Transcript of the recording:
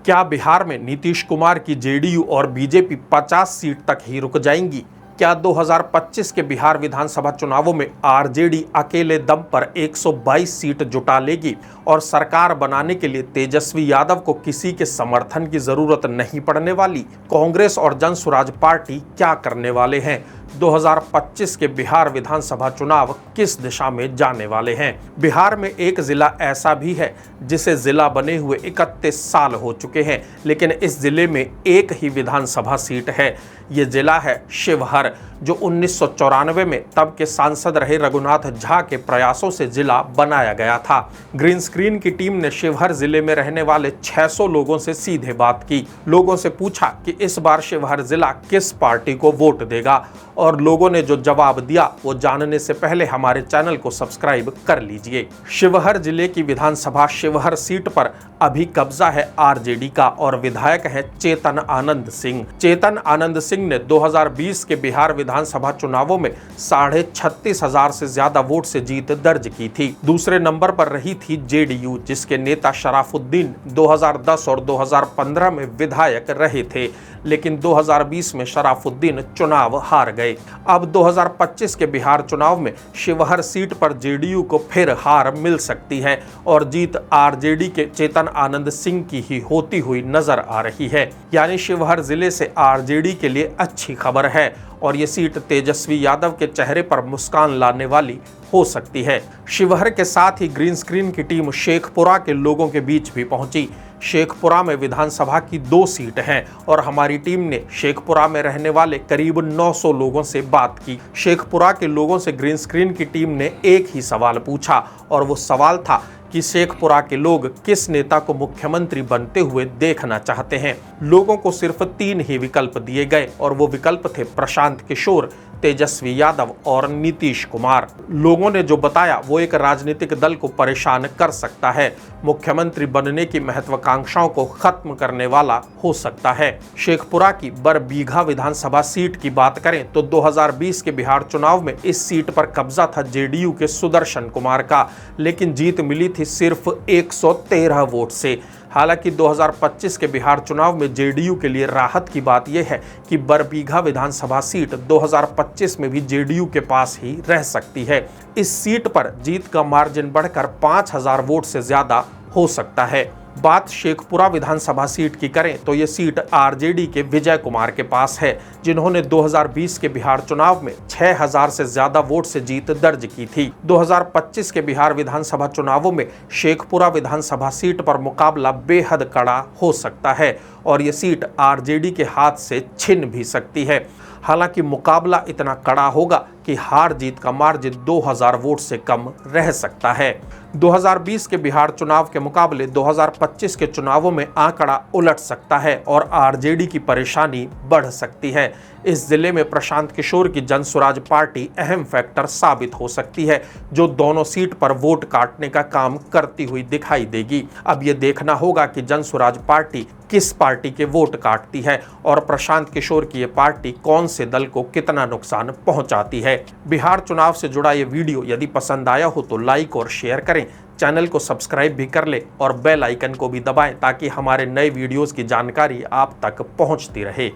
क्या बिहार में नीतीश कुमार की जेडीयू और बीजेपी 50 सीट तक ही रुक जाएंगी? क्या 2025 के बिहार विधानसभा चुनावों में आरजेडी अकेले दम पर 122 सीट जुटा लेगी और सरकार बनाने के लिए तेजस्वी यादव को किसी के समर्थन की जरूरत नहीं पड़ने वाली? कांग्रेस और जन स्वराज पार्टी क्या करने वाले हैं? 2025 के बिहार विधानसभा चुनाव किस दिशा में जाने वाले हैं? बिहार में एक जिला ऐसा भी है जिसे जिला बने हुए 31 साल हो चुके हैं, लेकिन इस जिले में एक ही विधानसभा सीट है। ये जिला है शिवहर, जो 1994 में तब के सांसद रहे रघुनाथ झा के प्रयासों से जिला बनाया गया था। ग्रीन स्क्रीन की टीम ने शिवहर जिले में रहने वाले 600 लोगों से सीधे बात की। लोगों से पूछा कि इस बार शिवहर जिला किस पार्टी को वोट देगा, और लोगों ने जो जवाब दिया वो जानने से पहले हमारे चैनल को सब्सक्राइब कर लीजिए। शिवहर जिले की विधानसभा शिवहर सीट पर अभी कब्जा है आरजेडी का और विधायक है चेतन आनंद सिंह। चेतन आनंद सिंह ने 2020 के बिहार विधानसभा चुनावों में 36,500 से ज्यादा वोट से जीत दर्ज की थी। दूसरे नंबर पर रही थी जेडीयू, जिसके नेता शराफुद्दीन 2010 और 2015 में विधायक रहे थे, लेकिन 2020 में शराफुद्दीन चुनाव हार गए। अब 2025 के बिहार चुनाव में शिवहर सीट पर जेडीयू को फिर हार मिल सकती है और जीत आरजेडी के चेतन आनंद सिंह की ही होती हुई नजर आ रही है। यानी शिवहर जिले से आरजेडी के लिए अच्छी खबर है और ये सीट तेजस्वी यादव के चेहरे पर मुस्कान लाने वाली हो सकती है। शिवहर के साथ ही ग्रीन स्क्रीन की टीम शेखपुरा के लोगों के बीच भी पहुंची। शेखपुरा में विधानसभा की 2 सीट हैं और हमारी टीम ने शेखपुरा में रहने वाले करीब 900 लोगों से बात की। शेखपुरा के लोगों से ग्रीन स्क्रीन की टीम ने एक ही सवाल पूछा और वो सवाल था कि शेखपुरा के लोग किस नेता को मुख्यमंत्री बनते हुए देखना चाहते हैं। लोगों को सिर्फ 3 ही विकल्प दिए गए और वो विकल्प थे प्रशांत किशोर, तेजस्वी यादव और नीतीश कुमार। लोगों ने जो बताया वो एक राजनीतिक दल को परेशान कर सकता है, मुख्यमंत्री बनने की महत्वाकांक्षाओं को खत्म करने वाला हो सकता है। शेखपुरा की बरबीघा विधानसभा सीट की बात करें तो 2020 के बिहार चुनाव में इस सीट पर कब्जा था जेडीयू के सुदर्शन कुमार का, लेकिन जीत मिली थी सिर्फ 113 वोट से। हालांकि 2025 के बिहार चुनाव में जेडीयू के लिए राहत की बात यह है कि बरबीघा विधानसभा सीट 2025 में भी जेडीयू के पास ही रह सकती है। इस सीट पर जीत का मार्जिन बढ़कर 5000 वोट से ज्यादा हो सकता है। बात शेखपुरा विधानसभा सीट की करें तो ये सीट आरजेडी के विजय कुमार के पास है, जिन्होंने 2020 के बिहार चुनाव में 6000 से ज्यादा वोट से जीत दर्ज की थी। 2025 के बिहार विधानसभा चुनावों में शेखपुरा विधानसभा सीट पर मुकाबला बेहद कड़ा हो सकता है और ये सीट आरजेडी के हाथ से छिन भी सकती है। हालांकि मुकाबला इतना कड़ा होगा कि हार जीत का मार्जिन 2000 वोट से कम रह सकता है। 2020 के बिहार चुनाव के मुकाबले 2025 के चुनावों में आंकड़ा उलट सकता है और आरजेडी की परेशानी बढ़ सकती है। इस जिले में प्रशांत किशोर की जन स्वराज पार्टी अहम फैक्टर साबित हो सकती है, जो दोनों सीट पर वोट काटने का काम करती हुई दिखाई देगी। अब ये देखना होगा कि जन स्वराज पार्टी किस पार्टी के वोट काटती है और प्रशांत किशोर की ये पार्टी कौन से दल को कितना नुकसान पहुंचाती है। बिहार चुनाव से जुड़ा ये वीडियो यदि पसंद आया हो तो लाइक और शेयर करें, चैनल को सब्सक्राइब भी कर ले और बेल आइकन को भी दबाएं ताकि हमारे नए वीडियोस की जानकारी आप तक पहुंचती रहे।